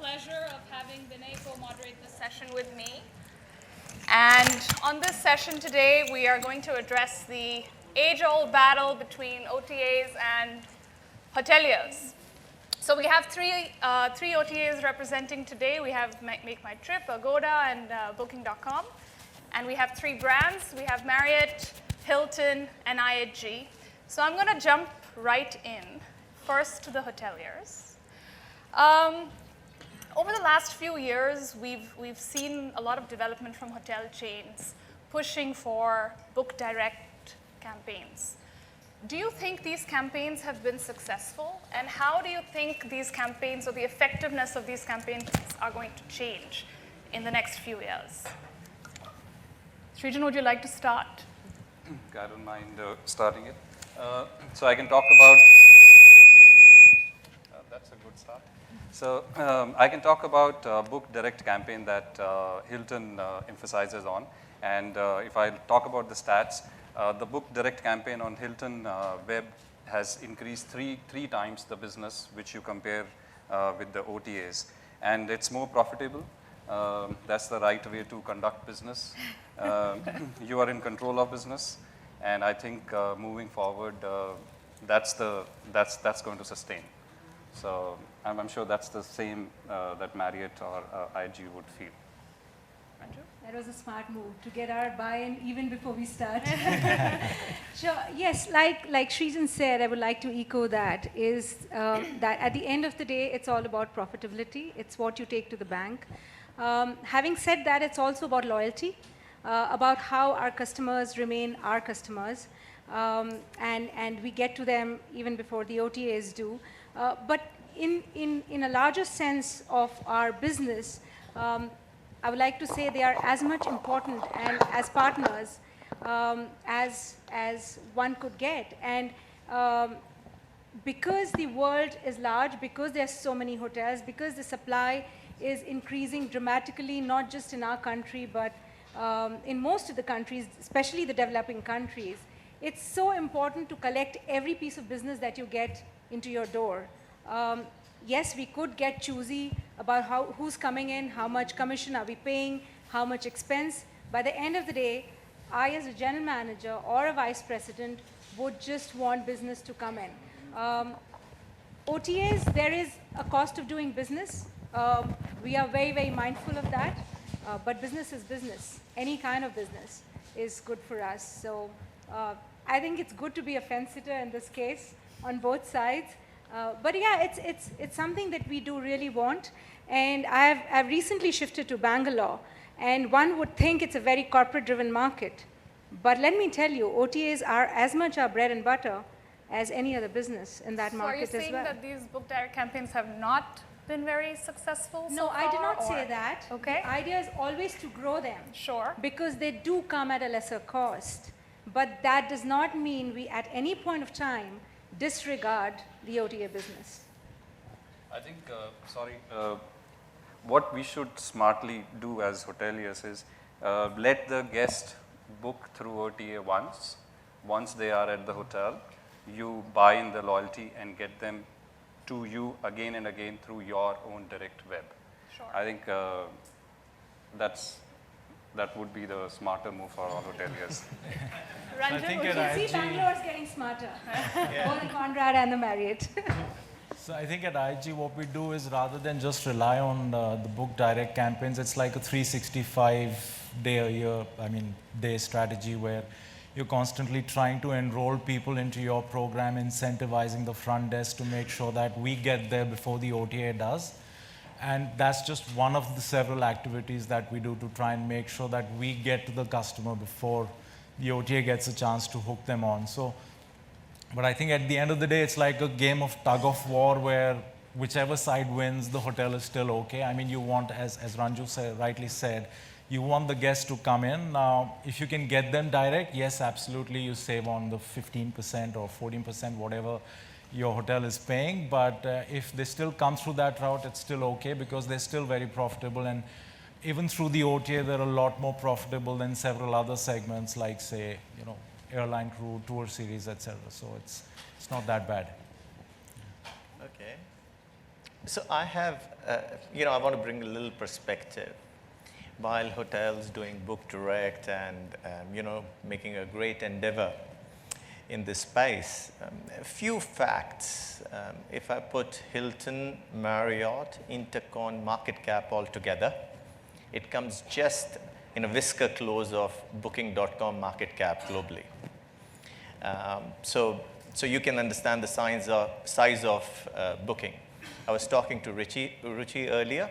pleasure of having Vinay co-moderate this session with me. And on this session today, we are going to address the age-old battle between OTAs and hoteliers. So we have three OTAs representing today. We have Make My Trip, Agoda, and Booking.com. And we have three brands. We have Marriott, Hilton, and IHG. So I'm going to jump right in. First to the hoteliers. Over the last few years, we've seen a lot of development from hotel chains pushing for book direct campaigns. Do you think these campaigns have been successful? And how do you think these campaigns or the effectiveness of these campaigns are going to change in the next few years? Srijan, would you like to start? I don't mind starting it. So I can talk about, that's a good start. So I can talk about book direct campaign that Hilton emphasizes on. And if I talk about the stats, the book direct campaign on Hilton web has increased three times the business which you compare with the OTAs. And it's more profitable. That's the right way to conduct business. You are in control of business. And I think moving forward, that's going to sustain. So I'm sure that's the same that Marriott or IHG would feel. Ranju? That was a smart move to get our buy-in even before we start. Sure. Yes, like Srijan said, I would like to echo that, is that at the end of the day, it's all about profitability. It's what you take to the bank. Having said that, it's also about loyalty, about how our customers remain our customers, and we get to them even before the OTAs do. But in a larger sense of our business, I would like to say they are as much important and as partners as one could get. And because the world is large, because there's so many hotels, because the supply is increasing dramatically, not just in our country, but in most of the countries, especially the developing countries, it's so important to collect every piece of business that you get into your door. Yes, we could get choosy about who's coming in, how much commission are we paying, how much expense. By the end of the day, I as a general manager or a vice president would just want business to come in. OTAs, there is a cost of doing business. We are very, very mindful of that. But business is business. Any kind of business is good for us. So I think it's good to be a fence-sitter in this case on both sides. But yeah, it's something that we do really want. And I've recently shifted to Bangalore. And one would think it's a very corporate-driven market. But let me tell you, OTAs are as much our bread and butter as any other business in that market as well. So are you saying that these book direct campaigns have not been very successful so No, far, I did not say that. Okay. The idea is always to grow them. Sure. Because they do come at a lesser cost. But that does not mean we, at any point of time, disregard the OTA business. I think, what we should smartly do as hoteliers is let the guest book through OTA once. Once they are at the hotel, you buy in the loyalty and get them to you again and again through your own direct web. Sure. I think that would be the smarter move for all hoteliers. Ranjan, you see Bangalore is getting smarter, both the Conrad and the Marriott. So I think at IHG what we do is rather than just rely on the book direct campaigns, it's like a 365-day strategy where you're constantly trying to enroll people into your program, incentivizing the front desk to make sure that we get there before the OTA does. And that's just one of the several activities that we do to try and make sure that we get to the customer before the OTA gets a chance to hook them on. So, but I think at the end of the day, it's like a game of tug of war where whichever side wins, the hotel is still okay. I mean, you want, as Ranju rightly said, you want the guests to come in. Now, if you can get them direct, yes, absolutely, you save on the 15% or 14%, whatever your hotel is paying. But if they still come through that route, it's still okay because they're still very profitable. And even through the OTA, they're a lot more profitable than several other segments like, say, airline crew, tour series, etc. So it's not that bad. Okay. So I have, I want to bring a little perspective. While hotels doing book direct and, making a great endeavor in this space, a few facts. If I put Hilton, Marriott, InterCon market cap all together, it comes just in a whisker close of Booking.com market cap globally. So you can understand the size of Booking. I was talking to Ruchi earlier.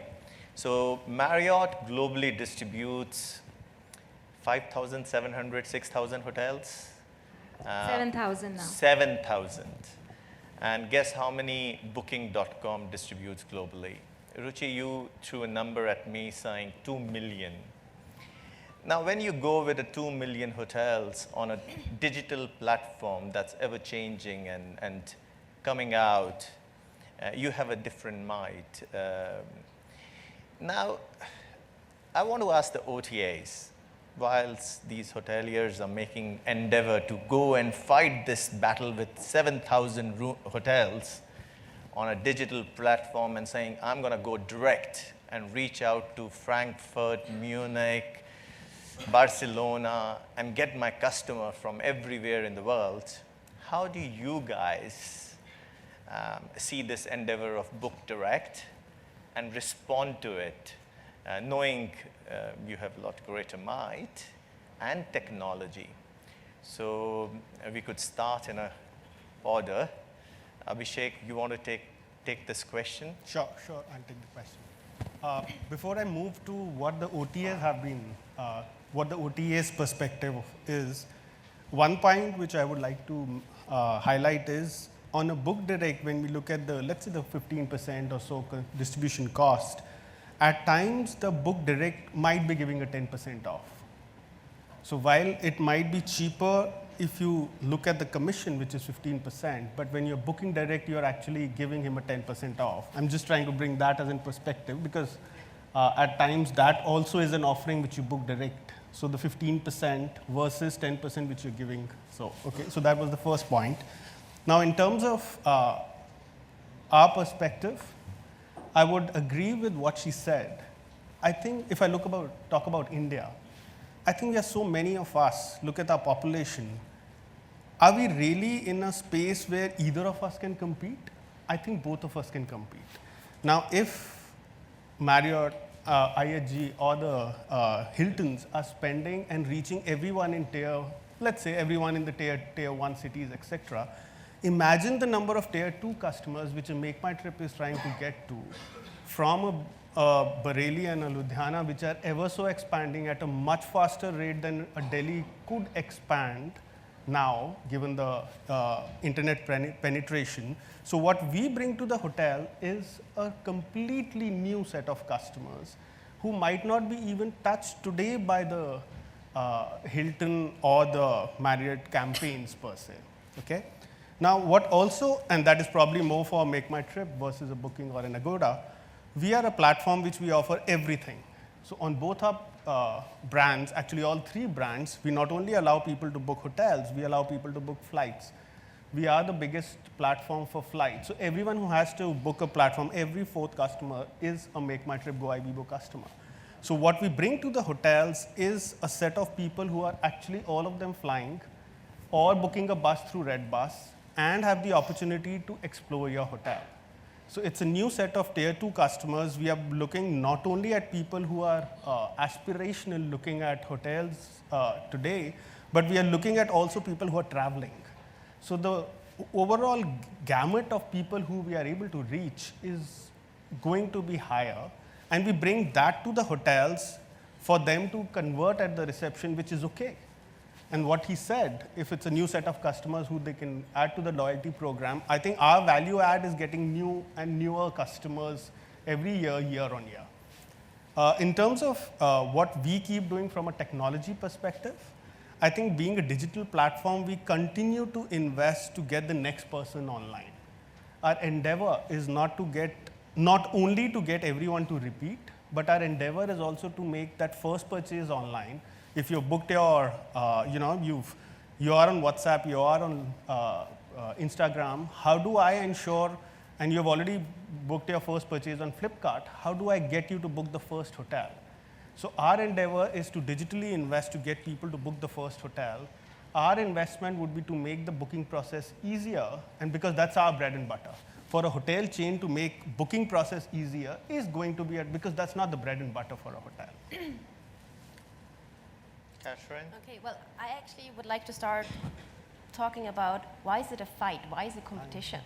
So Marriott globally distributes 5,700, 6,000 hotels. 7,000 now. 7,000. And guess how many Booking.com distributes globally? Ruchi, you threw a number at me saying 2 million. Now, when you go with the 2 million hotels on a digital platform that's ever changing and coming out, you have a different might. Now, I want to ask the OTAs, whilst these hoteliers are making endeavor to go and fight this battle with 7,000 hotels on a digital platform and saying, I'm going to go direct and reach out to Frankfurt, Munich, Barcelona, and get my customer from everywhere in the world. How do you guys see this endeavor of book direct and respond to it, knowing you have a lot greater might and technology? So we could start in a order. Abhishek, you want to take this question? Sure, I'll take the question. Before I move to what the OTAs have been, what the OTA's perspective is, one point which I would like to highlight is on a book direct, when we look at the, let's say the 15% or so distribution cost, at times the book direct might be giving a 10% off. So while it might be cheaper if you look at the commission, which is 15%, but when you're booking direct, you're actually giving him a 10% off. I'm just trying to bring that as in perspective because at times that also is an offering which you book direct. So the 15% versus 10% which you're giving. So, okay, so that was the first point. Now, in terms of our perspective, I would agree with what she said. I think if I talk about India, I think there are so many of us, look at our population. Are we really in a space where either of us can compete? I think both of us can compete. Now, if Marriott, IHG, or the Hiltons are spending and reaching everyone in let's say everyone in the tier 1 cities, etc., imagine the number of tier 2 customers which a Make My Trip is trying to get to from a Bareilly and a Ludhiana, which are ever so expanding at a much faster rate than a Delhi could expand now, given the internet penetration. So what we bring to the hotel is a completely new set of customers who might not be even touched today by the Hilton or the Marriott campaigns per se. Okay? Now, what also, and that is probably more for Make My Trip versus a Booking or an Agoda, we are a platform which we offer everything. So on both our brands, actually all 3 brands, we not only allow people to book hotels, we allow people to book flights. We are the biggest platform for flights. So everyone who has to book a platform, every 4th customer is a Make My Trip Go IBBO customer. So what we bring to the hotels is a set of people who are actually all of them flying or booking a bus through Redbus and have the opportunity to explore your hotel. So it's a new set of tier 2 customers. We are looking not only at people who are aspirational looking at hotels today, but we are looking at also people who are traveling. So the overall gamut of people who we are able to reach is going to be higher. And we bring that to the hotels for them to convert at the reception, which is okay. And what he said, if it's a new set of customers who they can add to the loyalty program, I think our value add is getting new and newer customers every year, year on year. In terms of what we keep doing from a technology perspective, I think being a digital platform, we continue to invest to get the next person online. Our endeavor is not only to get everyone to repeat, but our endeavor is also to make that first purchase online. If you booked your, you are on WhatsApp, you are on Instagram, how do I ensure, and you've already booked your first purchase on Flipkart, how do I get you to book the first hotel? So our endeavor is to digitally invest to get people to book the first hotel. Our investment would be to make the booking process easier, and because that's our bread and butter. For a hotel chain to make booking process easier is going to be, because that's not the bread and butter for a hotel. Kathrin? Okay, well, I actually would like to start talking about why is it a fight? Why is it competition?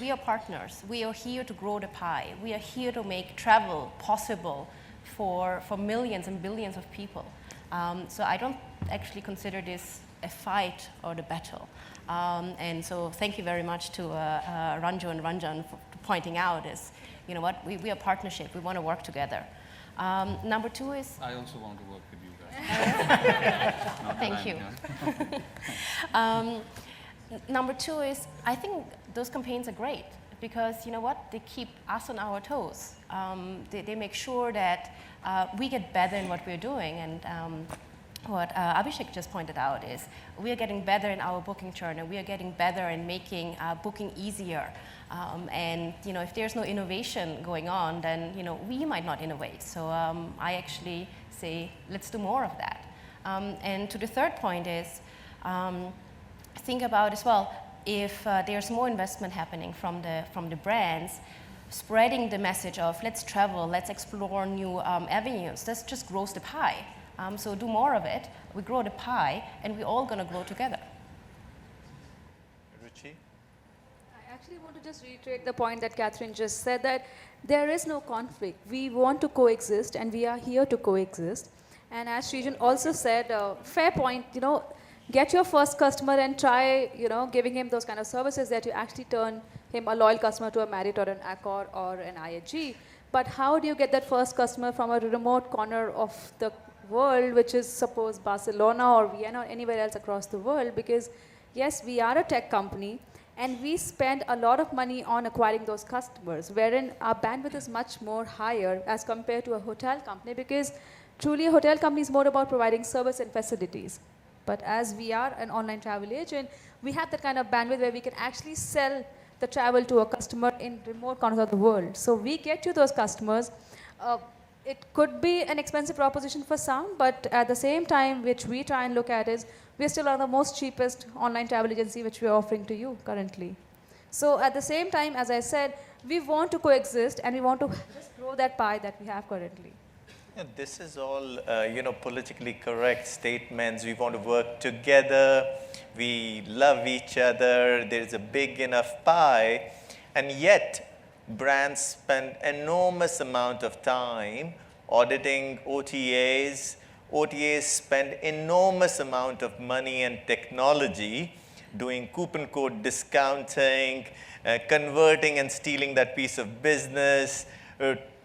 We are partners. We are here to grow the pie. We are here to make travel possible for millions and billions of people. So I don't actually consider this a fight or the battle. And so thank you very much to Ranju and Ranjan for pointing out is, you know what, we are partnership. We want to work together. Number two is... I also want to work with you guys. Thank you. Number two is, I think those campaigns are great because, you know what, they keep us on our toes. They make sure that we get better in what we're doing. And what Abhishek just pointed out is we are getting better in our booking journey. We are getting better in making booking easier. And you know, if there's no innovation going on, then you know, we might not innovate. So I actually say, let's do more of that. And to the third point is, think about as well, if there's more investment happening from the brands, spreading the message of let's travel, let's explore new avenues, that just grows the pie. So do more of it, we grow the pie, and we're all going to grow together. Ruchi? I actually want to just reiterate the point that Kathrin just said, that there is no conflict. We want to coexist, and we are here to coexist. And as Srijan also said, fair point, you know, get your first customer and try, you know, giving him those kind of services that you actually turn him a loyal customer to a Marriott or an Accor or an IHG. But how do you get that first customer from a remote corner of the world, which is suppose Barcelona or Vienna or anywhere else across the world? Because yes, we are a tech company and we spend a lot of money on acquiring those customers, wherein our bandwidth is much more higher as compared to a hotel company, because truly a hotel company is more about providing service and facilities. But as we are an online travel agent, we have that kind of bandwidth where we can actually sell the travel to a customer in remote corners of the world. So we get to those customers. It could be an expensive proposition for some, but at the same time, which we try and look at is, we're still one of the most cheapest online travel agency which we're offering to you currently. So at the same time, as I said, we want to coexist and we want to just grow that pie that we have currently. Yeah, this is all, you know, politically correct statements. We want to work together. We love each other. There's a big enough pie. And yet, brands spend enormous amount of time auditing OTAs. OTAs spend enormous amount of money and technology doing coupon code discounting, converting and stealing that piece of business,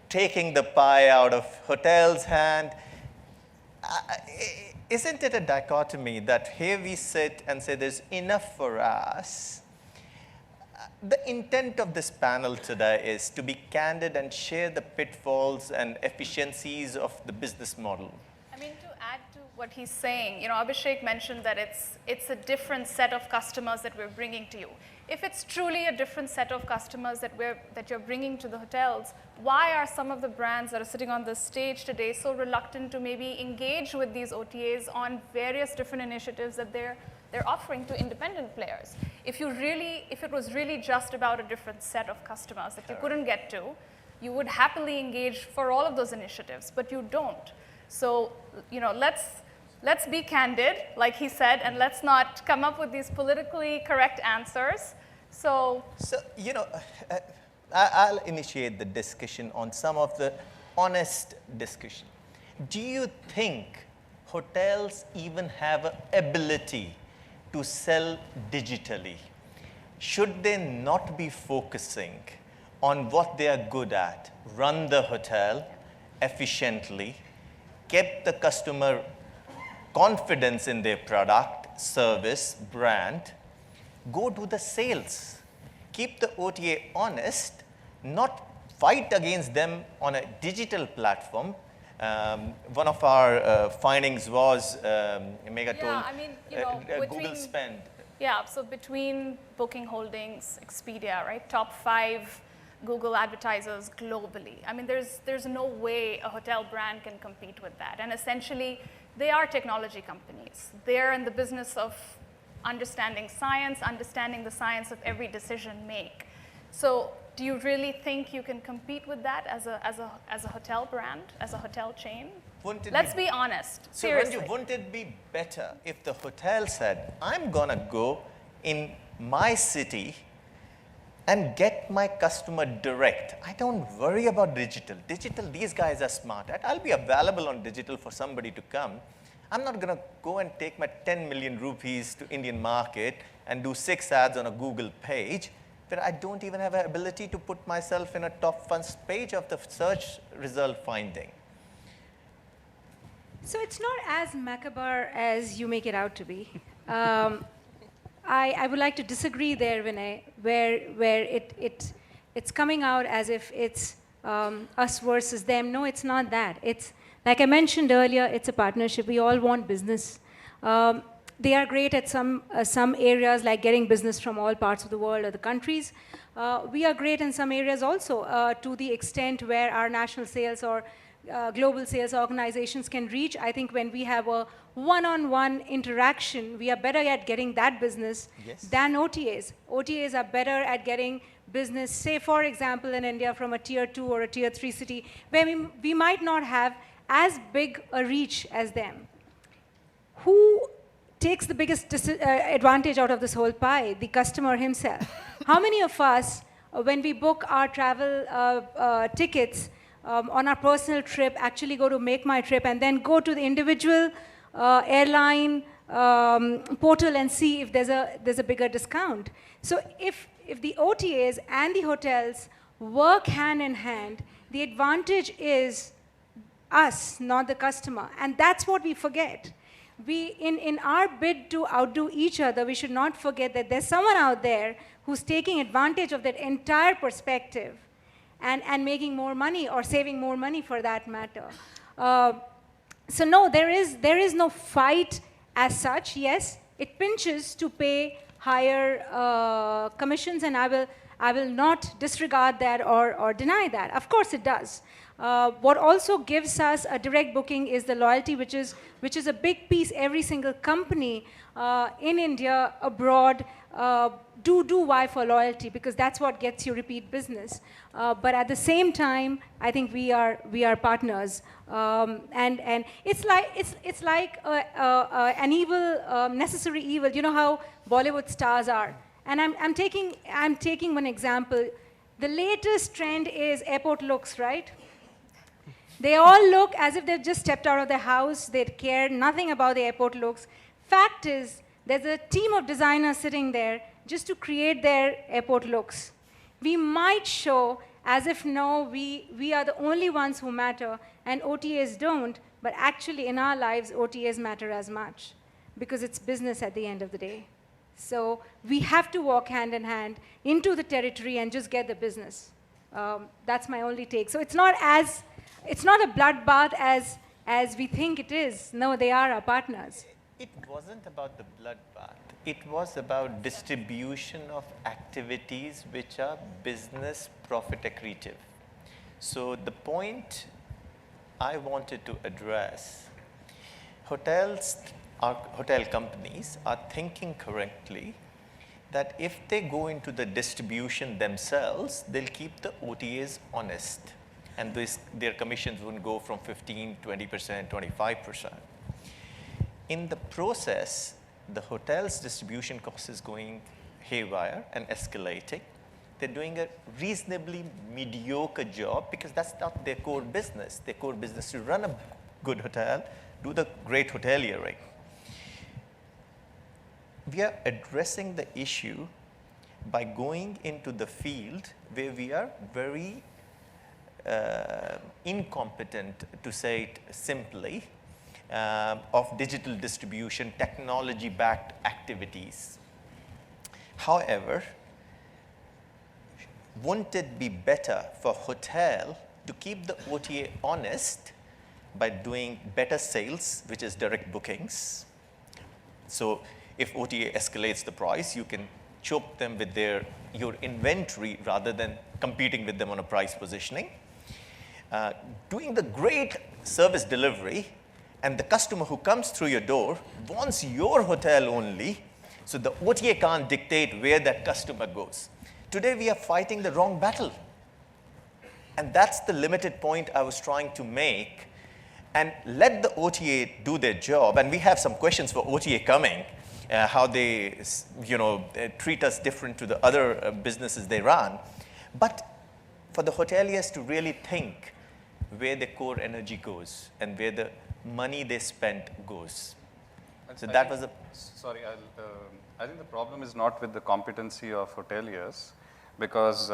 taking the pie out of hotels' hand. Isn't it a dichotomy that here we sit and say there's enough for us? The intent of this panel today is to be candid and share the pitfalls and efficiencies of the business model. I mean, to add to what he's saying, you know, Abhishek mentioned that it's a different set of customers that we're bringing to you. If it's truly a different set of customers that you're bringing to the hotels, why are some of the brands that are sitting on this stage today so reluctant to maybe engage with these OTAs on various different initiatives that they're offering to independent players? If it was really just about a different set of customers that you couldn't get to, you would happily engage for all of those initiatives, but you don't. So, you know, let's be candid, like he said, and let's not come up with these politically correct answers. So you know, I'll initiate the discussion on some of the honest discussion. Do you think hotels even have an ability to sell digitally? Should they not be focusing on what they are good at? Run the hotel efficiently, keep the customer confidence in their product, service, brand, go do the sales. Keep the OTA honest, not fight against them on a digital platform. One of our findings was, Megha told, I mean, you know, Google spend. Yeah, so between Booking Holdings, Expedia, right, top 5 Google advertisers globally. I mean, there's no way a hotel brand can compete with that. And essentially, they are technology companies. They're in the business of understanding science, understanding the science of every decision make. So do you really think you can compete with that as a hotel brand, as a hotel chain? Let's be honest, So seriously. Ranju, wouldn't it be better if the hotel said, I'm going to go in my city and get my customer direct. I don't worry about digital. Digital, these guys are smart at. I'll be available on digital for somebody to come. I'm not going to go and take my 10 million rupees to Indian market and do 6 ads on a Google page where I don't even have an ability to put myself in a top first page of the search result finding. So it's not as macabre as you make it out to be. I would like to disagree there, Vinay, where it's coming out as if it's us versus them. No, it's not that. It's, like I mentioned earlier, it's a partnership. We all want business. They are great at some areas, like getting business from all parts of the world or the countries. We are great in some areas also, to the extent where our national sales or global sales organizations can reach. I think when we have a one-on-one interaction, we are better at getting that business than OTAs. OTAs are better at getting business, say, for example, in India from a tier 2 or a tier 3 city, where we might not have as big a reach as them. Who takes the biggest advantage out of this whole pie? The customer himself. How many of us, when we book our travel tickets on our personal trip, actually go to Make My Trip and then go to the individual airline portal and see if there's a bigger discount? So if the OTAs and the hotels work hand in hand, the advantage is us, not the customer. And that's what we forget. In our bid to outdo each other, we should not forget that there's someone out there who's taking advantage of that entire perspective and making more money or saving more money for that matter. So no, there is no fight as such. Yes, it pinches to pay higher commissions, and I will not disregard that or deny that. Of course it does. What also gives us a direct booking is the loyalty, which is a big piece. Every single company in India, abroad, do why for loyalty, because that's what gets you repeat business. But at the same time, I think we are partners, and it's like an evil, necessary evil. You know how Bollywood stars are, and I'm taking one example. The latest trend is airport looks, right? They all look as if they've just stepped out of their house. They care nothing about the airport looks. Fact is, there's a team of designers sitting there just to create their airport looks. We might show as if, no, we are the only ones who matter, and OTAs don't, but actually in our lives, OTAs matter as much, because it's business at the end of the day. So we have to walk hand in hand into the territory and just get the business. That's my only take. So it's not a bloodbath as we think it is. No, they are our partners. It wasn't about the bloodbath. It was about distribution of activities which are business profit accretive. So the point I wanted to address, hotel companies are thinking correctly that if they go into the distribution themselves, they'll keep the OTAs honest. And their commissions wouldn't go from 15, 20%, 25%. In the process, the hotel's distribution cost is going haywire and escalating. They're doing a reasonably mediocre job because that's not their core business. Their core business is to run a good hotel, do the great hoteliering. We are addressing the issue by going into the field where we are very incompetent, to say it simply, of digital distribution, technology-backed activities. However, wouldn't it be better for hotel to keep the OTA honest by doing better sales, which is direct bookings? So if OTA escalates the price, you can choke them with your inventory rather than competing with them on a price positioning. Doing the great service delivery, and the customer who comes through your door wants your hotel only, so the OTA can't dictate where that customer goes. Today we are fighting the wrong battle. And that's the limited point I was trying to make. And let the OTA do their job. And we have some questions for OTA coming, how they treat us different to the other businesses they run. But for the hoteliers to really think where their core energy goes and where the money they spent goes. So that was a... Sorry, I think the problem is not with the competency of hoteliers, because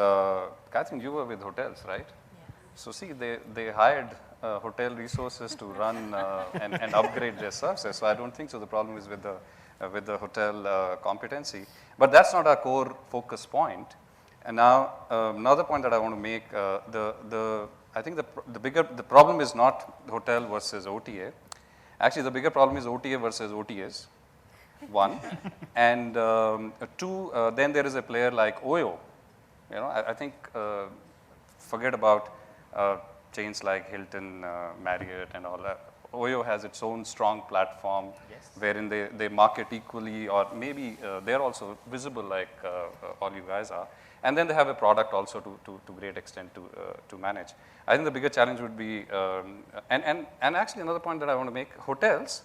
Kathrin, you were with hotels, right? Yeah. So see, they hired hotel resources to run and upgrade their services. So I don't think so. The problem is with the hotel competency. But that's not our core focus point. And now another point that I want to make, I think the problem is not hotel versus OTA. Actually, the bigger problem is OTA versus OTAs. One, and two, then there is a player like OYO. I think forget about chains like Hilton, Marriott, and all that. OYO has its own strong platform, Yes. wherein they market equally, or maybe they're also visible like all you guys are. And then they have a product also to great extent to manage. I think the bigger challenge would be, and actually another point that I want to make, hotels.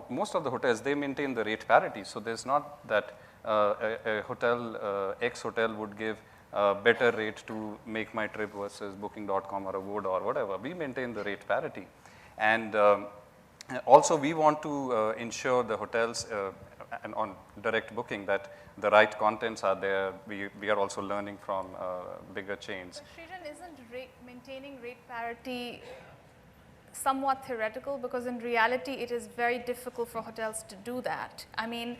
Most of the hotels, they maintain the rate parity. So there's not that a hotel, X hotel would give a better rate to make my trip versus booking.com or Agoda or whatever. We maintain the rate parity. And also we want to ensure the hotels and on direct booking that the right contents are there. We are also learning from bigger chains. But Srijan, isn't maintaining rate parity somewhat theoretical? Because in reality, it is very difficult for hotels to do that. I mean,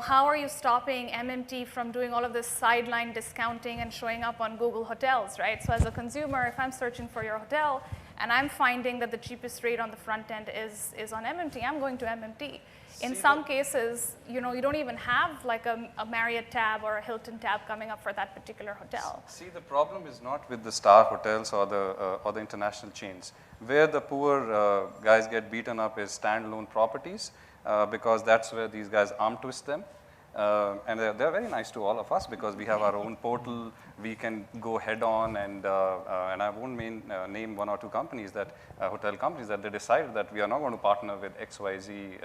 how are you stopping MMT from doing all of this sideline discounting and showing up on Google Hotels, right? So as a consumer, if I'm searching for your hotel and I'm finding that the cheapest rate on the front end is on MMT, I'm going to MMT. In some cases, you don't even have like a Marriott tab or a Hilton tab coming up for that particular hotel. See, the problem is not with the star hotels or the international chains. Where the poor guys get beaten up is standalone properties, because that's where these guys arm twist them. And they're very nice to all of us because we have our own portal. We can go head on, and I won't name one or two companies hotel companies that they decided that we are not going to partner with XYZ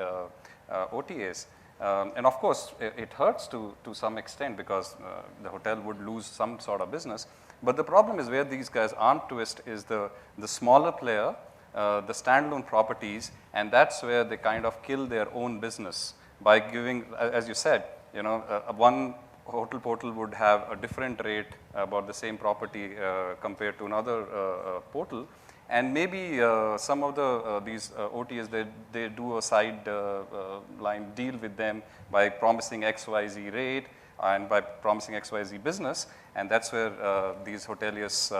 OTAs. And of course, it hurts to some extent because the hotel would lose some sort of business. But the problem is where these guys arm twist is the smaller player, the standalone properties, and that's where they kind of kill their own business by giving, as you said, one hotel portal would have a different rate about the same property compared to another portal. And maybe some of these OTAs, they do a side line deal with them by promising XYZ rate and by promising XYZ business, and that's where these hoteliers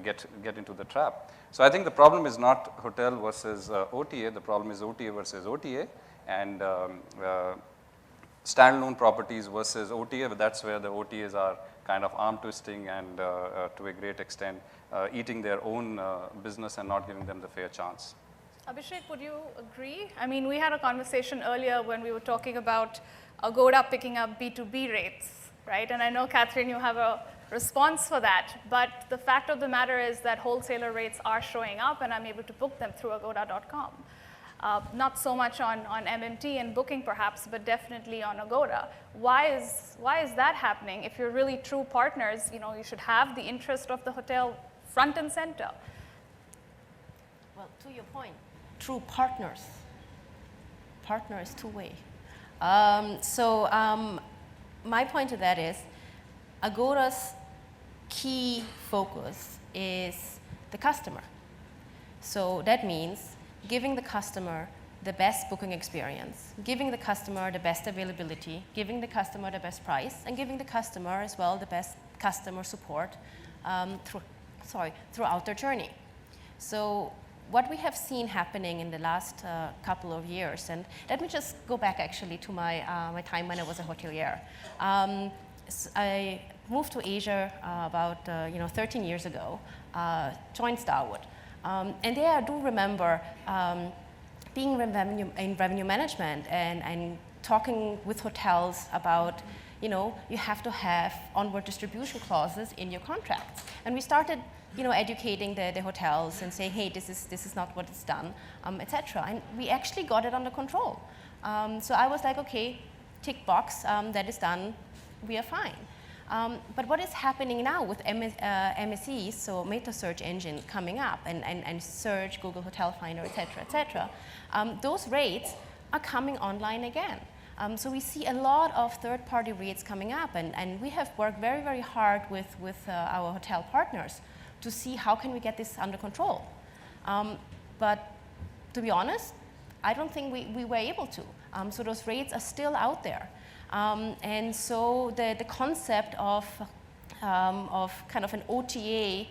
get into the trap. So I think the problem is not hotel versus OTA, the problem is OTA versus OTA, and standalone properties versus OTA, but that's where the OTAs are kind of arm twisting and to a great extent eating their own business and not giving them the fair chance. Abhishek, would you agree? I mean, we had a conversation earlier when we were talking about Agoda picking up B2B rates, right? And I know, Kathrin, you have a response for that, but the fact of the matter is that wholesaler rates are showing up and I'm able to book them through agoda.com. Not so much on MMT and booking perhaps, but definitely on Agoda. Why is that happening? If you're really true partners, you should have the interest of the hotel front and center. Well, to your point, true partners. Partner is two-way. My point to that is, Agora's key focus is the customer. So that means giving the customer the best booking experience, giving the customer the best availability, giving the customer the best price, and giving the customer as well the best customer support throughout their journey. So what we have seen happening in the last couple of years, and let me just go back actually to my, my time when I was a hotelier. I moved to Asia about 13 years ago, joined Starwood. And there I do remember being in revenue management and talking with hotels about, you have to have onward distribution clauses in your contracts. And we started, educating the hotels and saying, hey, this is not what it's done, etc. And we actually got it under control. So I was like, okay, tick box, that is done, we are fine. But what is happening now with MSEs, so meta search engine coming up and search, Google Hotel Finder, etc., those rates are coming online again. So we see a lot of third-party rates coming up, and we have worked very, very hard with our hotel partners to see how can we get this under control. But to be honest, I don't think we were able to. So those rates are still out there. And so the concept of kind of an OTA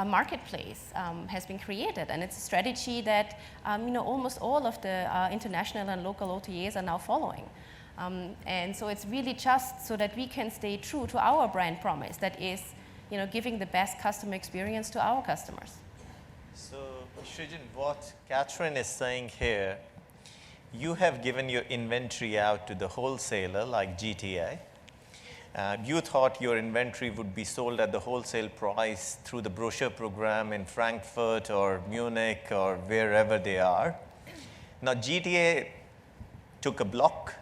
marketplace has been created, and it's a strategy that almost all of the international and local OTAs are now following. And so it's really just so that we can stay true to our brand promise, that is, giving the best customer experience to our customers. So, Srijan, what Kathrin is saying here, you have given your inventory out to the wholesaler like GTA. You thought your inventory would be sold at the wholesale price through the brochure program in Frankfurt or Munich or wherever they are. Now GTA took a block.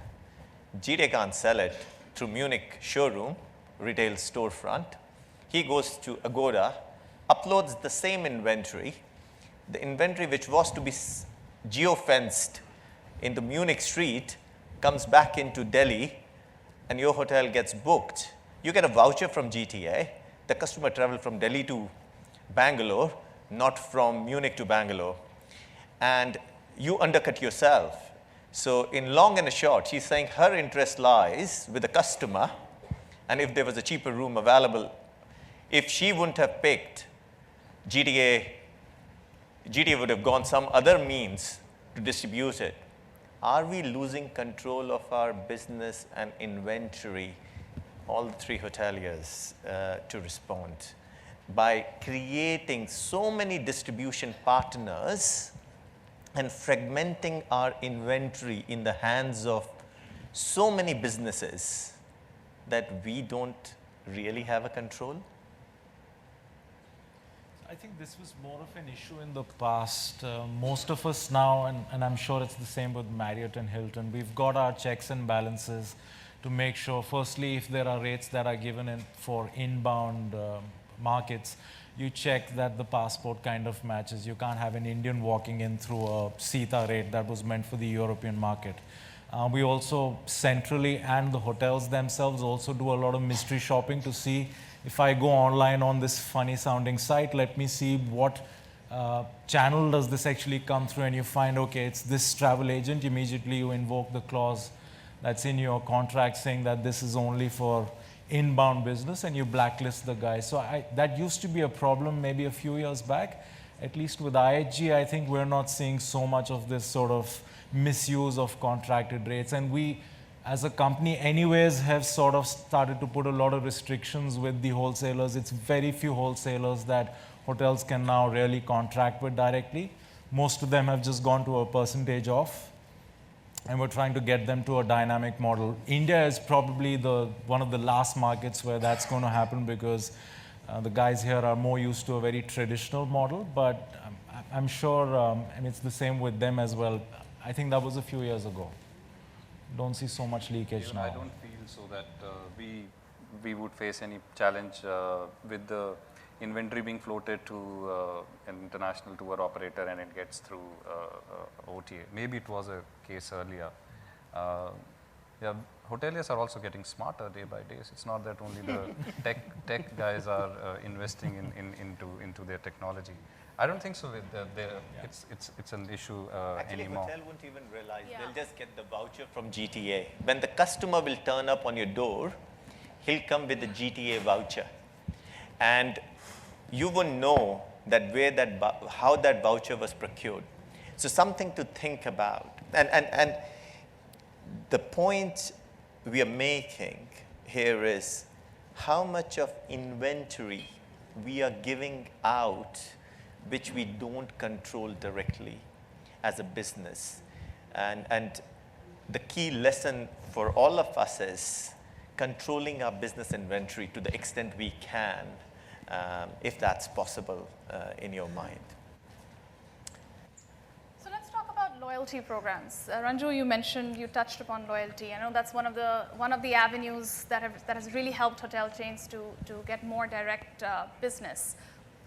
GTA can't sell it through Munich showroom, retail storefront. He goes to Agoda, uploads the same inventory, the inventory which was to be geo-fenced in the Munich street comes back into Delhi, and your hotel gets booked. You get a voucher from GTA. The customer traveled from Delhi to Bangalore, not from Munich to Bangalore. And you undercut yourself. So in long and short, she's saying her interest lies with the customer, and if there was a cheaper room available, if she wouldn't have picked GTA would have gone some other means to distribute it. Are we losing control of our business and inventory, all the three hoteliers, to respond? By creating so many distribution partners and fragmenting our inventory in the hands of so many businesses that we don't really have a control? I think this was more of an issue in the past. Most of us now, and I'm sure it's the same with Marriott and Hilton, we've got our checks and balances to make sure, firstly, if there are rates that are given for inbound markets, you check that the passport kind of matches. You can't have an Indian walking in through a SITA rate that was meant for the European market. We also centrally, and the hotels themselves also do a lot of mystery shopping to see if I go online on this funny sounding site, let me see what channel does this actually come through, and you find, okay, it's this travel agent. Immediately you invoke the clause that's in your contract saying that this is only for inbound business, and you blacklist the guy. So that used to be a problem maybe a few years back. At least with IHG, I think we're not seeing so much of this sort of misuse of contracted rates. And we, as a company anyways, have sort of started to put a lot of restrictions with the wholesalers. It's very few wholesalers that hotels can now really contract with directly. Most of them have just gone to a percentage off, and we're trying to get them to a dynamic model. India is probably one of the last markets where that's going to happen, because the guys here are more used to a very traditional model, but I'm sure, and it's the same with them as well. I think that was a few years ago. Don't see so much leakage Even now. I don't feel so that we would face any challenge with the inventory being floated to an international tour operator and it gets through OTA. Maybe it was a case earlier. Yeah, hoteliers are also getting smarter day by day. It's not that only the tech guys are investing into their technology. I don't think so. It's an issue Actually, anymore. hotel won't even realize. Yeah. They'll just get the voucher from GTA. When the customer will turn up on your door, he'll come with the GTA voucher. And you won't know how that voucher was procured. So something to think about. And the point we are making here is how much of inventory we are giving out which we don't control directly as a business. And the key lesson for all of us is controlling our business inventory to the extent we can, if that's possible in your mind. So let's talk about loyalty programs. Ranju, you touched upon loyalty. I know that's one of the avenues that has really helped hotel chains to get more direct business.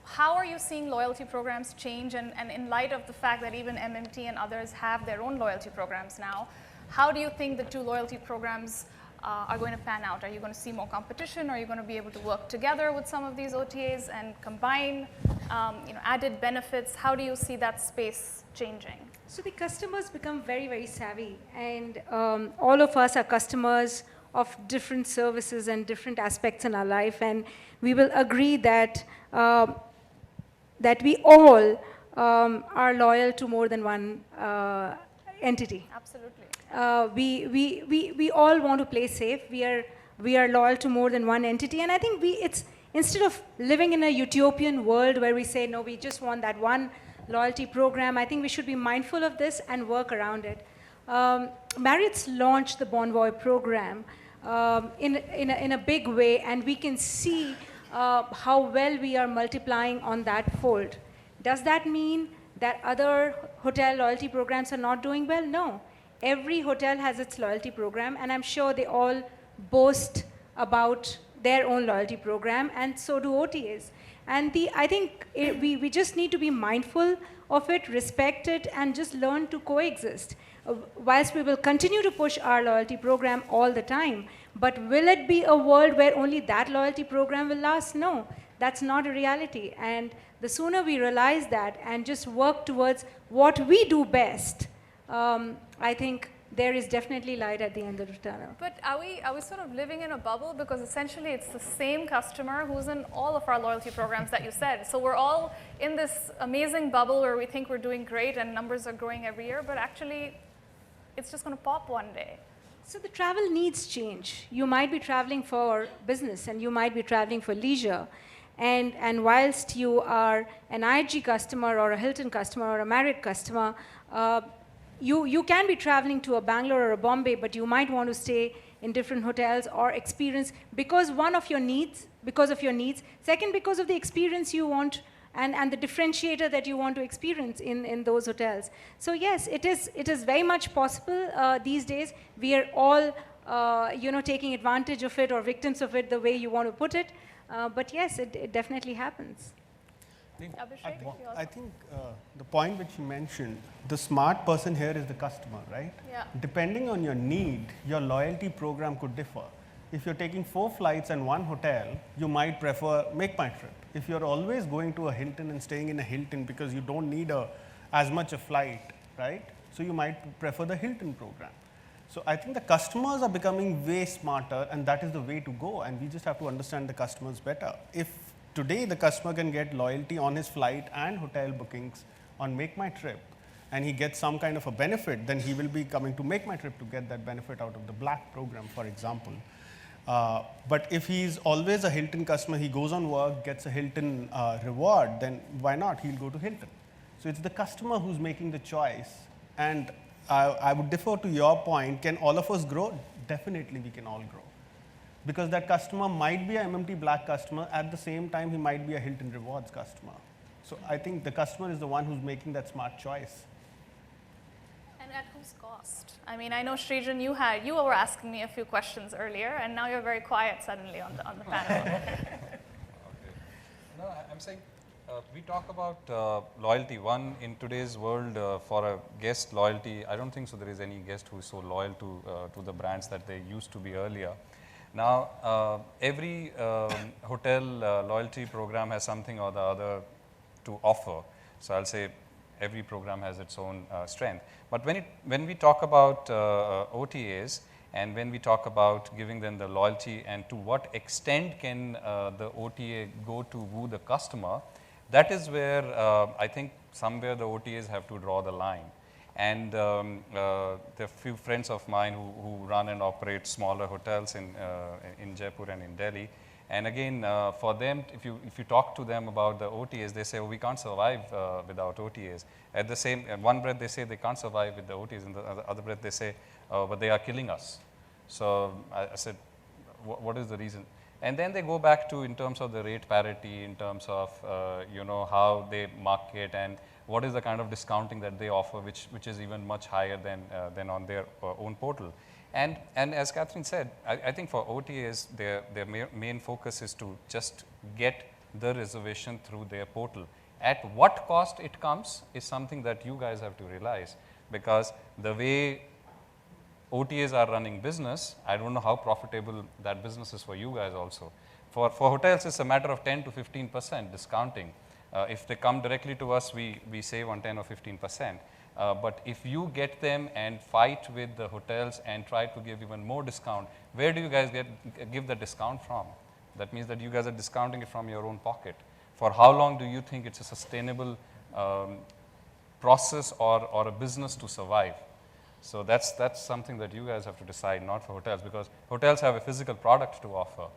How are you seeing loyalty programs change? And in light of the fact that even MMT and others have their own loyalty programs now, how do you think the two loyalty programs are going to pan out? Are you going to see more competition? Are you going to be able to work together with some of these OTAs and combine added benefits? How do you see that space changing? So the customers become very, very savvy, and all of us are customers of different services and different aspects in our life, and we will agree that that we all are loyal to more than one entity. Absolutely. We all want to play safe. We are loyal to more than one entity, and I think it's instead of living in a utopian world where we say no, we just want that one loyalty program, I think we should be mindful of this and work around it. Marriott's launched the Bonvoy program in a big way, and we can see how well we are multiplying on that fold. Does that mean that other hotel loyalty programs are not doing well? No. Every hotel has its loyalty program, and I'm sure they all boast about their own loyalty program, and so do OTAs. And I think we just need to be mindful of it, respect it, and just learn to coexist. Whilst we will continue to push our loyalty program all the time, but will it be a world where only that loyalty program will last? No, that's not a reality. And the sooner we realize that and just work towards what we do best, I think there is definitely light at the end of the tunnel. But are we sort of living in a bubble? Because essentially it's the same customer who's in all of our loyalty programs that you said. So we're all in this amazing bubble where we think we're doing great and numbers are growing every year, but actually it's just going to pop one day. So the travel needs change. You might be traveling for business and you might be traveling for leisure. And whilst you are an IHG customer or a Hilton customer or a Marriott customer, you can be traveling to a Bangalore or a Bombay, but you might want to stay in different hotels or experience because of your needs, second, because of the experience you want and the differentiator that you want to experience in those hotels. So yes, it is very much possible these days. We are all taking advantage of it or victims of it, the way you want to put it. But yes, it definitely happens. Abhishek, I think the point which you mentioned, the smart person here is the customer, right? Yeah. Depending on your need, your loyalty program could differ. If you're taking 4 flights and 1 hotel, you might prefer Make My Trip. If you're always going to a Hilton and staying in a Hilton because you don't need as much a flight, right? So you might prefer the Hilton program. So I think the customers are becoming way smarter, and that is the way to go, and we just have to understand the customers better. If today the customer can get loyalty on his flight and hotel bookings on Make My Trip, and he gets some kind of a benefit, then he will be coming to Make My Trip to get that benefit out of the Black program, for example. But if he's always a Hilton customer, he goes on work, gets a Hilton reward, then why not? He'll go to Hilton. So it's the customer who's making the choice. And I would defer to your point, can all of us grow? Definitely we can all grow. Because that customer might be a MMT Black customer, at the same time he might be a Hilton Rewards customer. So I think the customer is the one who's making that smart choice. And at whose cost? I mean, I know Srijan, you were asking me a few questions earlier, and now you're very quiet suddenly on the panel. Okay. No, I'm saying we talk about loyalty. One, in today's world, for a guest loyalty, I don't think so there is any guest who is so loyal to the brands that they used to be earlier. Now, every hotel loyalty program has something or the other to offer. So I'll say every program has its own strength. But when we talk about OTAs and when we talk about giving them the loyalty and to what extent can the OTA go to woo the customer, that is where I think somewhere the OTAs have to draw the line. And there are a few friends of mine who run and operate smaller hotels in Jaipur and in Delhi. And again, for them, if you talk to them about the OTAs, they say, oh, we can't survive without OTAs. At the same, one breath they say they can't survive with the OTAs, and the other breath they say, but they are killing us. So I said, what is the reason? And then they go back to in terms of the rate parity, in terms of how they market and what is the kind of discounting that they offer, which is even much higher than on their own portal. And as Kathrin said, I think for OTAs, their main focus is to just get the reservation through their portal. At what cost it comes is something that you guys have to realize, because the way OTAs are running business, I don't know how profitable that business is for you guys also. For hotels, it's a matter of 10 to 15% discounting. If they come directly to us, we save on 10 or 15%. But if you get them and fight with the hotels and try to give even more discount, where do you guys give the discount from? That means that you guys are discounting it from your own pocket. For how long do you think it's a sustainable process or a business to survive? So that's something that you guys have to decide, not for hotels, because hotels have a physical product to offer.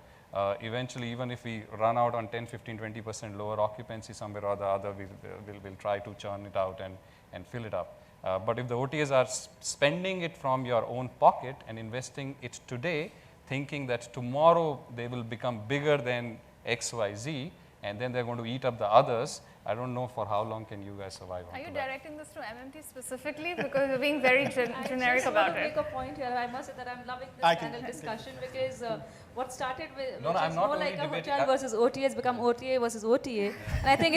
Eventually, even if we run out on 10, 15, 20% lower occupancy somewhere or the other, we'll try to churn it out and fill it up. But if the OTAs are spending it from your own pocket and investing it today, thinking that tomorrow they will become bigger than XYZ, and then they're going to eat up the others, I don't know for how long can you guys survive. Are you directing this to MMT specifically? Because you're being very generic about it. I just want to make a point here. I must say that I'm loving this panel discussion, because what started with more like a hotel versus OTA has become OTA versus OTA. And I think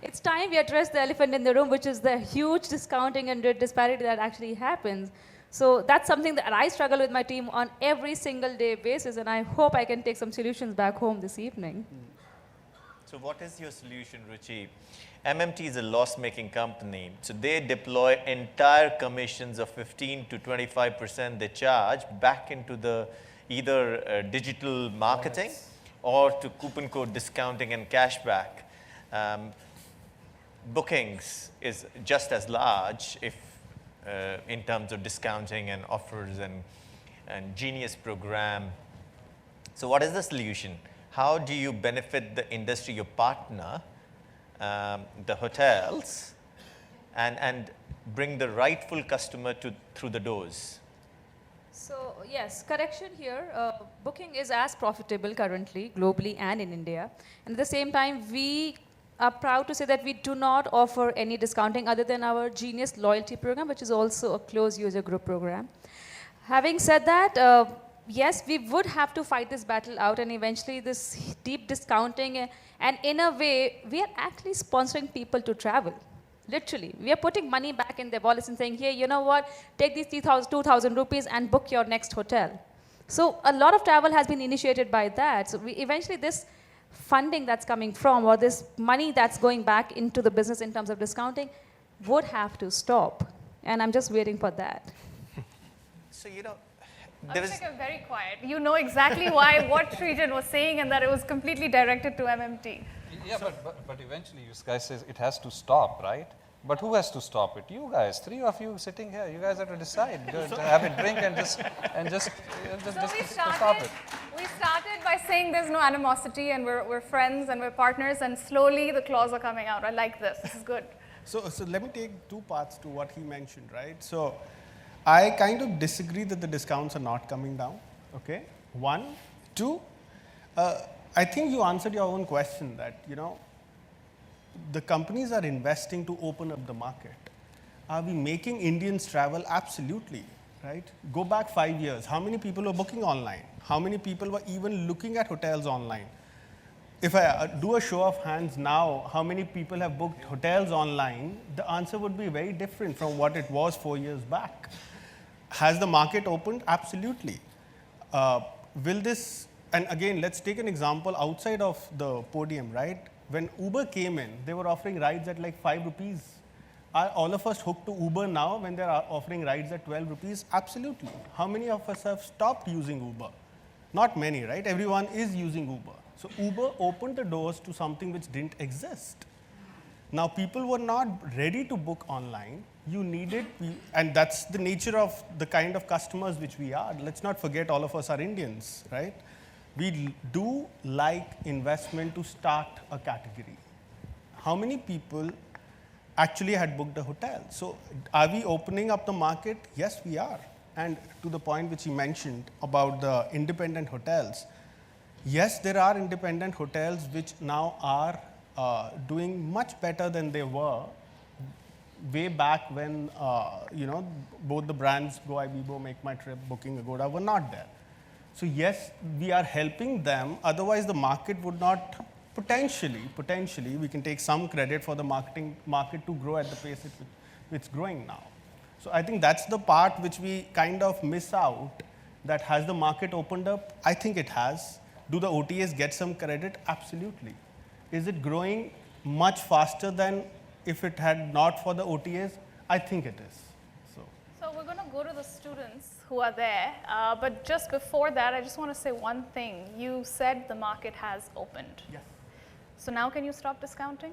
it's time we address the elephant in the room, which is the huge discounting and disparity that actually happens. So that's something that I struggle with my team on every single day basis, and I hope I can take some solutions back home this evening. So what is your solution, Ruchi? MMT is a loss-making company, so they deploy entire commissions of 15 to 25% they charge back into the either digital marketing or to coupon code discounting and cashback. Bookings is just as large if in terms of discounting and offers and genius program. So what is the solution? How do you benefit the industry, your partner, the hotels, and bring the rightful customer through the doors? So yes, correction here, booking is as profitable currently, globally and in India. And at the same time, we are proud to say that we do not offer any discounting other than our Genius loyalty program, which is also a closed user group program. Having said that, yes, we would have to fight this battle out, and eventually this deep discounting, and in a way, we are actually sponsoring people to travel. Literally, we are putting money back in their wallets and saying, here, you know what, take these 2,000 rupees and book your next hotel. So a lot of travel has been initiated by that. So eventually this funding that's coming from, or this money that's going back into the business in terms of discounting, would have to stop. And I'm just waiting for that. So, Abhishek, I'm very quiet. You know exactly what Srijan was saying, and that it was completely directed to MMT. Yeah, but eventually you guys say it has to stop, right? But who has to stop it? You guys, three of you sitting here. You guys have to decide. Have a drink and just stop it. We started by saying there's no animosity and we're friends and we're partners, and slowly the claws are coming out. I like this. This is good. So let me take two parts to what he mentioned, right? So I kind of disagree that the discounts are not coming down, okay? One. Two, I think you answered your own question that, the companies are investing to open up the market. Are we making Indians travel? Absolutely, right? Go back 5 years. How many people were booking online? How many people were even looking at hotels online? If I do a show of hands now, how many people have booked hotels online? The answer would be very different from what it was 4 years back. Has the market opened? Absolutely. Will this, and again, let's take an example outside of the podium, right? When Uber came in, they were offering rides at like 5 rupees. Are all of us hooked to Uber now when they're offering rides at 12 rupees? Absolutely. How many of us have stopped using Uber? Not many, right? Everyone is using Uber. So Uber opened the doors to something which didn't exist. Now people were not ready to book online. You needed, and that's the nature of the kind of customers which we are. Let's not forget all of us are Indians, right? We do like investment to start a category. How many people actually had booked a hotel? So are we opening up the market? Yes, we are. And to the point which he mentioned about the independent hotels, yes, there are independent hotels which now are doing much better than they were way back when both the brands Go Ibibo, Make My Trip, Booking Agoda were not there. So yes, we are helping them. Otherwise, the market would not potentially we can take some credit for the market to grow at the pace it's growing now. So I think that's the part which we kind of miss out. That has the market opened up? I think it has. Do the OTAs get some credit? Absolutely. Is it growing much faster than if it had not for the OTAs? I think it is. So we're going to go to the students who are there, but just before that, I just want to say one thing. You said the market has opened. Yes. So now can you stop discounting?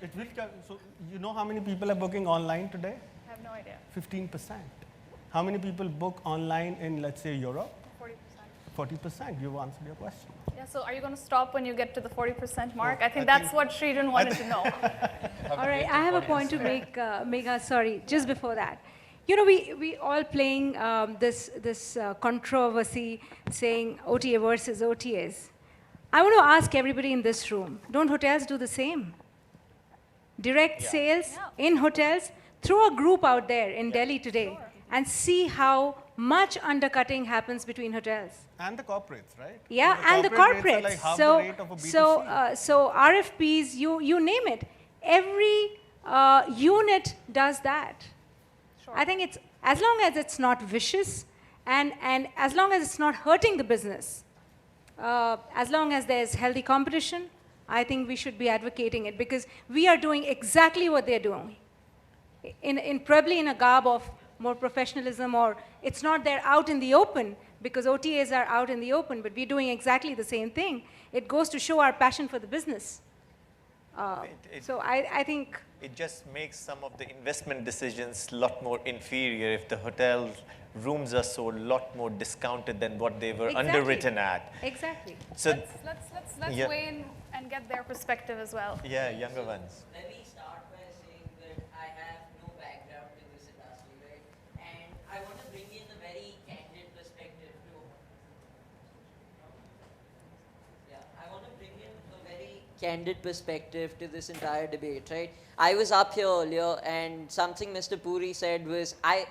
It will come. So you know how many people are booking online today? I have no idea. 15%. How many people book online in, let's say, Europe? 40%. 40%. You've answered your question. Yeah, so are you going to stop when you get to the 40% mark? I think that's what Srijan wanted to know. All right, I have a point to make, Megha, sorry, just before that. You know, we all playing this controversy saying OTA versus OTAs. I want to ask everybody in this room, don't hotels do the same? Direct sales in hotels, throw a group out there in Delhi today and see how much undercutting happens between hotels. And the corporates, right? Yeah, and the corporate rates corporates. are like half the rate of a B2C. So RFPs, you name it. Every unit does that. Sure. I think it's, as long as it's not vicious and as long as it's not hurting the business, as long as there's healthy competition, I think we should be advocating it because we are doing exactly what they're doing. Probably in a garb of more professionalism, or it's not there out in the open because OTAs are out in the open, but we're doing exactly the same thing. It goes to show our passion for the business. So I think it just makes some of the investment decisions a lot more inferior if the hotel rooms are so a lot more discounted than what they were underwritten at. Exactly. So let's weigh in and get their perspective as well. Yeah, younger ones. Let me start by saying that I have no background in this industry, right? And I want to bring in a very candid perspective to. Yeah, I want to bring in a very candid perspective to this entire debate, right? I was up here earlier, and something Mr. Puri said was, I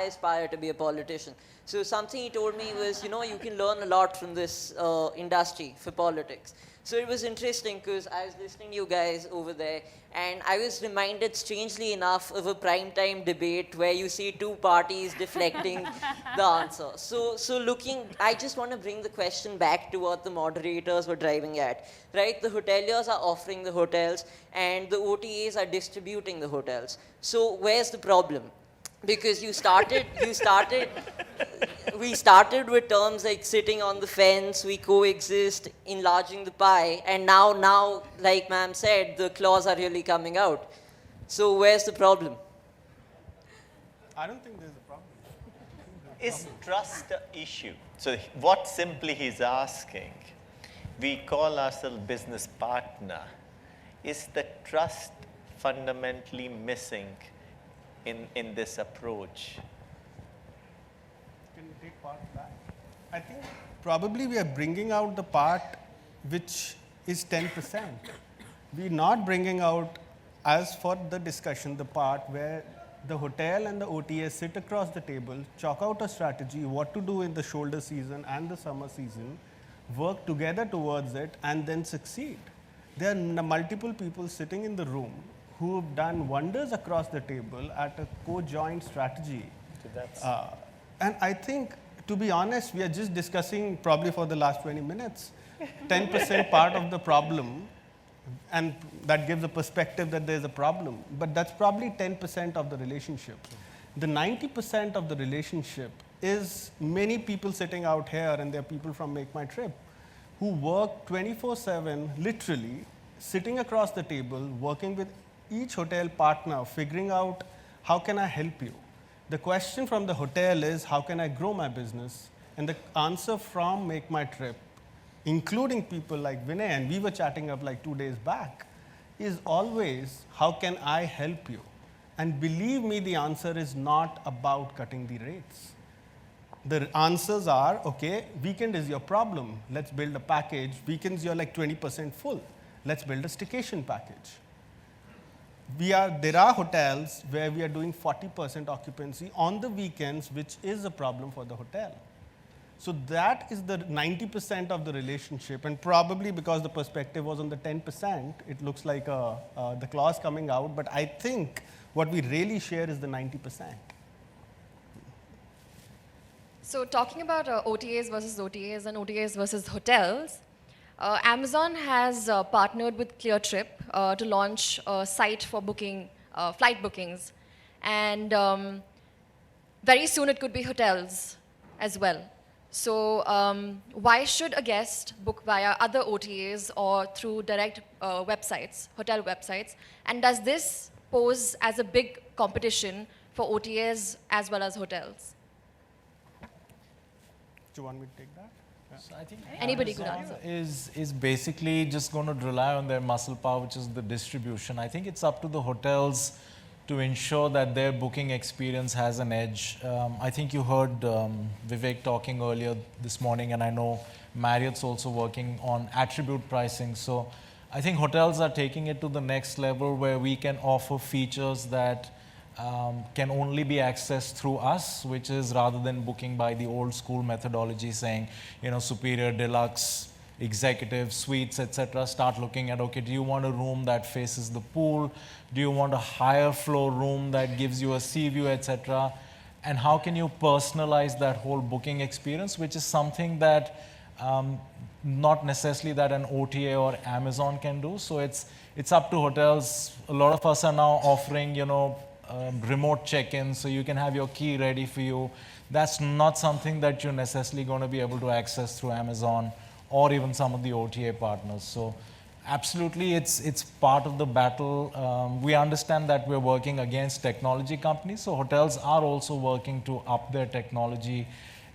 aspire to be a politician. So something he told me was, you know, you can learn a lot from this industry for politics. So it was interesting because I was listening to you guys over there, and I was reminded, strangely enough, of a primetime debate where you see two parties deflecting the answer. So I just want to bring the question back to what the moderators were driving at, right? The hoteliers are offering the hotels, and the OTAs are distributing the hotels. So where's the problem? Because we started with terms like sitting on the fence, we coexist, enlarging the pie, and now, like ma'am said, the claws are really coming out. So where's the problem? I don't think there's a problem. Is trust an issue? So what simply he's asking, we call ourselves business partner. Is the trust fundamentally missing in this approach? Can you take part of that? I think probably we are bringing out the part which is 10%. We're not bringing out, as for the discussion, the part where the hotel and the OTA sit across the table, chalk out a strategy, what to do in the shoulder season and the summer season, work together towards it, and then succeed. There are multiple people sitting in the room who have done wonders across the table at a co-joint strategy. So and I think, to be honest, we are just discussing probably for the last 20 minutes, 10% part of the problem, and that gives a perspective that there's a problem. But that's probably 10% of the relationship. The 90% of the relationship is many people sitting out here, and there are people from Make My Trip, who work 24/7, literally, sitting across the table, working with each hotel partner, figuring out how can I help you. The question from the hotel is, how can I grow my business? And the answer from Make My Trip, including people like Vinay, and we were chatting up like 2 days back, is always, how can I help you? And believe me, the answer is not about cutting the rates. The answers are, okay, weekend is your problem. Let's build a package. Weekends, you're like 20% full. Let's build a staycation package. There are hotels where we are doing 40% occupancy on the weekends, which is a problem for the hotel. So that is the 90% of the relationship, and probably because the perspective was on the 10%, it looks like the clause coming out, but I think what we really share is the 90%. So talking about OTAs and OTAs versus hotels, Amazon has partnered with ClearTrip to launch a site for booking flight bookings, and very soon it could be hotels as well. So why should a guest book via other OTAs or through direct websites, hotel websites? And does this pose as a big competition for OTAs as well as hotels? Do you want me to take that? So I think Anybody could Amazon answer. is basically just going to rely on their muscle power, which is the distribution. I think it's up to the hotels to ensure that their booking experience has an edge. I think you heard Vivek talking earlier this morning, and I know Marriott's also working on attribute pricing. So I think hotels are taking it to the next level where we can offer features that can only be accessed through us, which is rather than booking by the old school methodology saying, superior, deluxe, executive, suites, etc. Start looking at, okay, do you want a room that faces the pool? Do you want a higher floor room that gives you a sea view, etc.? And how can you personalize that whole booking experience, which is something that not necessarily that an OTA or Amazon can do. So it's up to hotels. A lot of us are now offering, remote check-in, so you can have your key ready for you. That's not something that you're necessarily going to be able to access through Amazon or even some of the OTA partners. So absolutely, it's part of the battle. We understand that we're working against technology companies, so hotels are also working to up their technology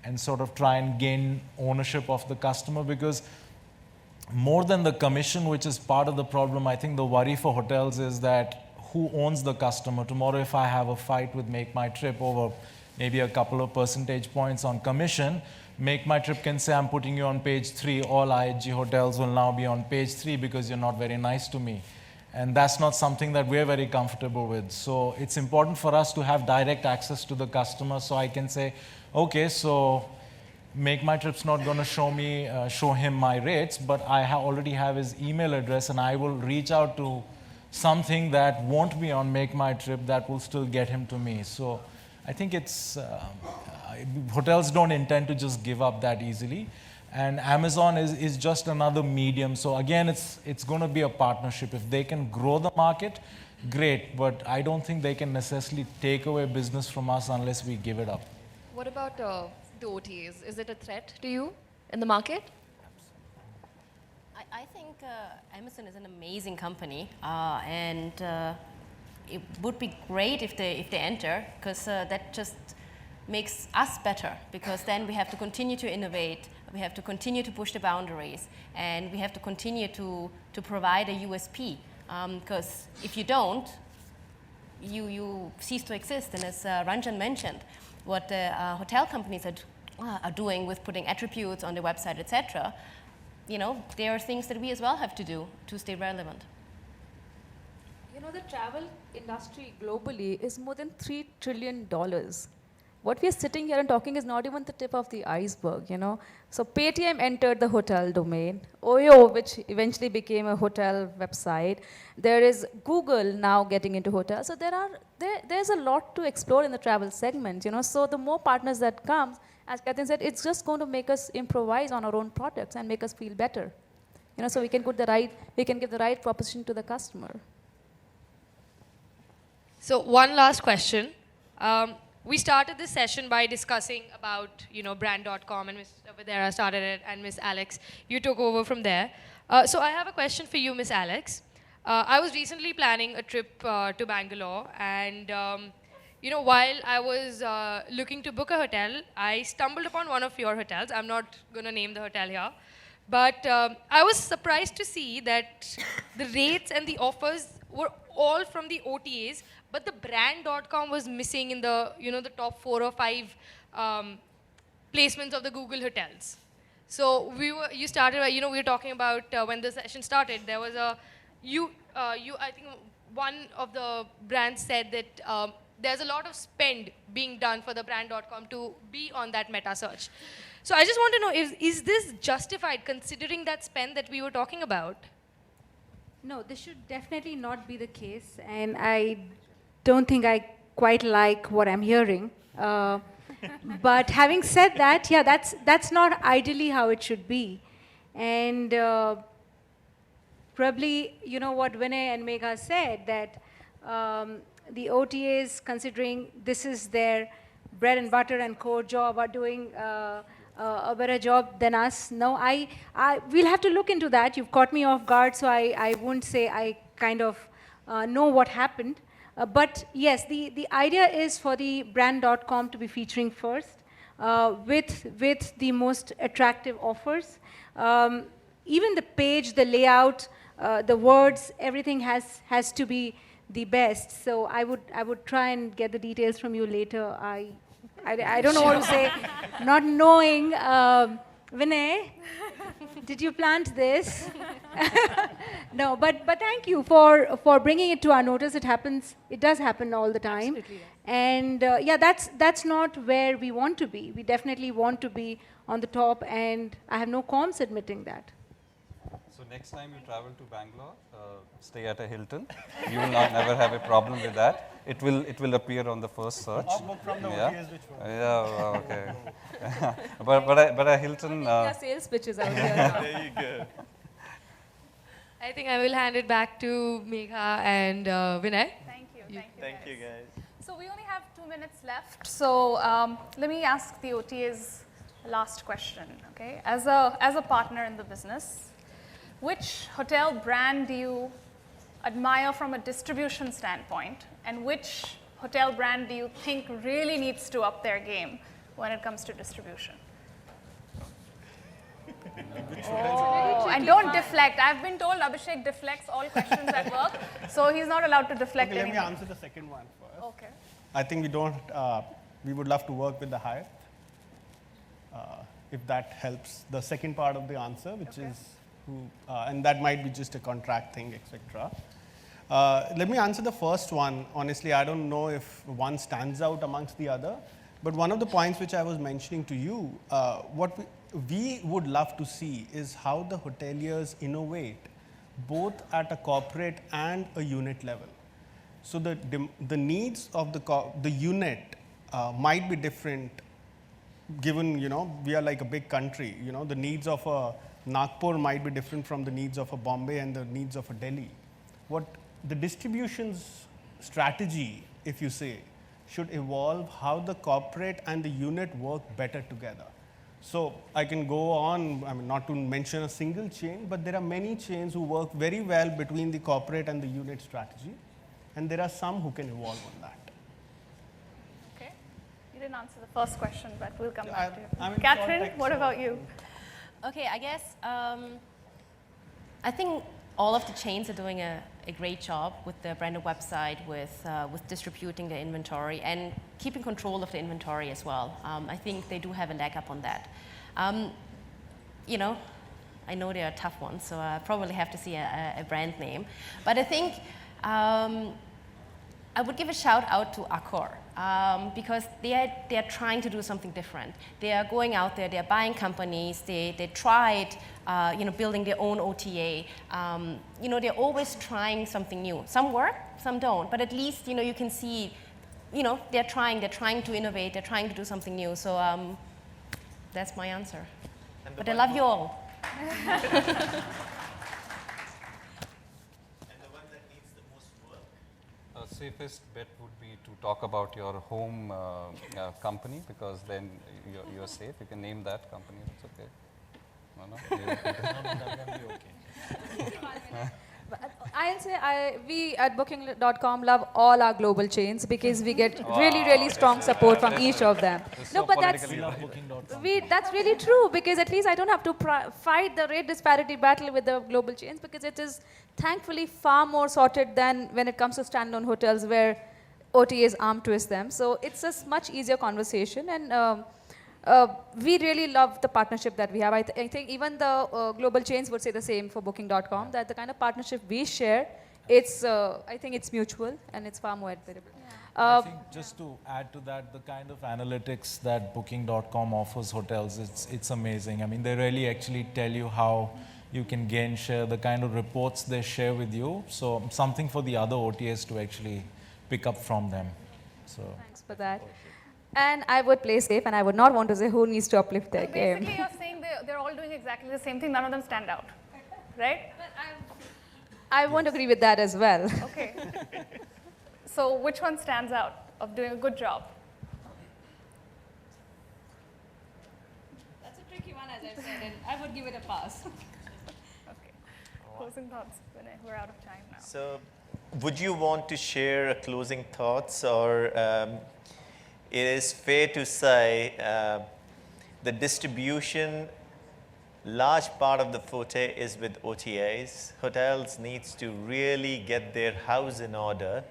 and sort of try and gain ownership of the customer, because more than the commission, which is part of the problem, I think the worry for hotels is that who owns the customer? Tomorrow, if I have a fight with Make My Trip over maybe a couple of percentage points on commission, Make My Trip can say, I'm putting you on page 3, all IHG hotels will now be on page 3 because you're not very nice to me. And that's not something that we're very comfortable with. So it's important for us to have direct access to the customer, so I can say, okay, so Make My Trip's not going to show him my rates, but I already have his email address, and I will reach out to something that won't be on Make My Trip that will still get him to me. So I think hotels don't intend to just give up that easily. And Amazon is just another medium. So again, it's going to be a partnership. If they can grow the market, great. But I don't think they can necessarily take away business from us unless we give it up. What about the OTAs? Is it a threat to you in the market? I think Amazon is an amazing company, and it would be great if they enter, because that just makes us better, because then we have to continue to innovate, we have to continue to push the boundaries, and we have to continue to provide a USP, because if you don't, you cease to exist. And as Ranjan mentioned, what the hotel companies are doing with putting attributes on the website, etc., there are things that we as well have to do to stay relevant. The travel industry globally is more than $3 trillion. What we are sitting here and talking is not even the tip of the iceberg, So Paytm entered the hotel domain, OYO, which eventually became a hotel website. There is Google now getting into hotels. So there's a lot to explore in the travel segment, So the more partners that come, as Kathrin said, it's just going to make us improvise on our own products and make us feel better. So we can give the right proposition to the customer. So one last question. we started this session by discussing about, brand.com, and Ms. Vadhera started it, and Ms. Alex, you took over from there. So I have a question for you, Ms. Alex. I was recently planning a trip to Bangalore, and while I was looking to book a hotel, I stumbled upon one of your hotels. I'm not going to name the hotel here. But I was surprised to see that the rates and the offers were all from the OTAs, but the brand.com was missing in the, the top 4 or 5 placements of the Google hotels. So you started, we were talking about when the session started, there was I think one of the brands said that there's a lot of spend being done for the brand.com to be on that meta search. So I just want to know, is this justified considering that spend that we were talking about? No, this should definitely not be the case, and I don't think I quite like what I'm hearing. But having said that, yeah, that's not ideally how it should be. And probably, what Vinay and Megha said, that the OTAs, considering this is their bread and butter and core job, are doing a better job than us. No, we'll have to look into that. You've caught me off guard, so I won't say I kind of know what happened. But yes, the idea is for the brand.com to be featuring first with the most attractive offers. Even the page, the layout, the words, everything has to be the best. So I would try and get the details from you later. I don't know what to say. Not knowing, Vinay, did you plant this? No, but thank you for bringing it to our notice. It happens. It does happen all the time. Absolutely. And yeah, that's not where we want to be. We definitely want to be on the top, and I have no qualms admitting that. So next time you travel to Bangalore, stay at a Hilton. You will never have a problem with that. It will appear on the first search. Or book from the OTAs, which one? Yeah, okay. but a Hilton. Sales pitches out here now. There you go. I think I will hand it back to Megha and Vinay. Thank you. Thank you, guys. So we only have 2 minutes left. So let me ask the OTAs last question. Okay, as a partner in the business, which hotel brand do you admire from a distribution standpoint, and which hotel brand do you think really needs to up their game when it comes to distribution? Oh, and don't deflect. I've been told Abhishek deflects all questions at work, so he's not allowed to deflect Okay, let me anymore. answer the second one first. Okay. I think we would love to work with the Hyatt, if that helps. The second part of the answer, which is and that might be just a contract thing, etc. Let me answer the first one. Honestly, I don't know if one stands out amongst the other, but one of the points which I was mentioning to you, what we would love to see is how the hoteliers innovate both at a corporate and a unit level. So the needs of the unit might be different, given we are like a big country. The needs of a Nagpur might be different from the needs of a Bombay and the needs of a Delhi. What the distribution's strategy, if you say, should evolve how the corporate and the unit work better together. So I can go on, not to mention a single chain, but there are many chains who work very well between the corporate and the unit strategy, and there are some who can evolve on that. Okay. You didn't answer the first question, but we'll come back to you. I'm in Kathrin, context, what so- about you? Okay, I guess I think all of the chains are doing a great job with their branded website, with distributing their inventory and keeping control of the inventory as well. I think they do have a leg up on that. I know they are tough ones, so I probably have to see a brand name. But I think I would give a shout out to Accor. Because they are trying to do something different. They are going out there, they are buying companies, they tried building their own OTA. They're always trying something new. Some work, some don't, but at least you can see they're trying to innovate, they're trying to do something new. So that's my answer. But I love you all. safest bet would be to talk about your home company, because then you're safe. You can name that company. It's okay. That can be okay. I'll say we at Booking.com love all our global chains because we get really strong support from each of them. No, but that's that's really true, because at least I don't have to fight the rate disparity battle with the global chains, because it is thankfully far more sorted than when it comes to standalone hotels where OTAs arm twist them. So it's a much easier conversation, and we really love the partnership that we have. I think even the global chains would say the same for Booking.com, that the kind of partnership we share, it's I think it's mutual and it's far more admirable. I think just to add to that, the kind of analytics that Booking.com offers hotels, it's amazing. I mean, they really actually tell you how you can gain share, the kind of reports they share with you. So something for the other OTAs to actually pick up from them. So thanks for that. And I would play safe, and I would not want to say who needs to uplift their game. Basically, you're saying they're all doing exactly the same thing. None of them stand out, right? But I won't agree with that as well. Okay. So which one stands out of doing a good job? That's a tricky one, as I said, and I would give it a pass. Okay. Closing thoughts, Vinay. We're out of time now. So, would you want to share closing thoughts, or it is fair to say the distribution, large part of the forte is with OTAs. Hotels needs to really get their house in order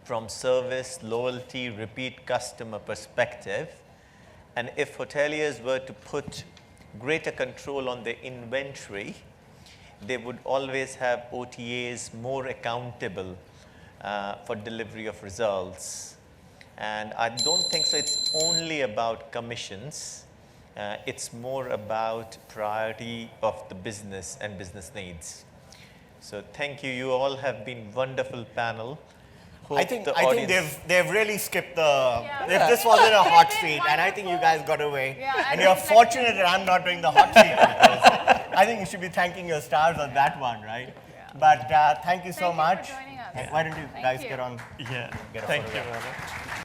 from service, loyalty, repeat customer perspective. And if hoteliers were to put greater control on their inventory, they would always have OTAs more accountable for delivery of results. And I don't think so it's only about commissions. It's more about priority of the business and business needs. So thank you. You all have been wonderful panel. I think they've really skipped the. If this wasn't a hot seat, and I think you guys got away. Yeah, and you're fortunate that I'm not doing the hot seat, because I think you should be thanking your stars on that one, right? Yeah. But thank you so much. Thank you for joining us. Why don't you guys you. get on? Yeah. Get a thank photograph. you very much.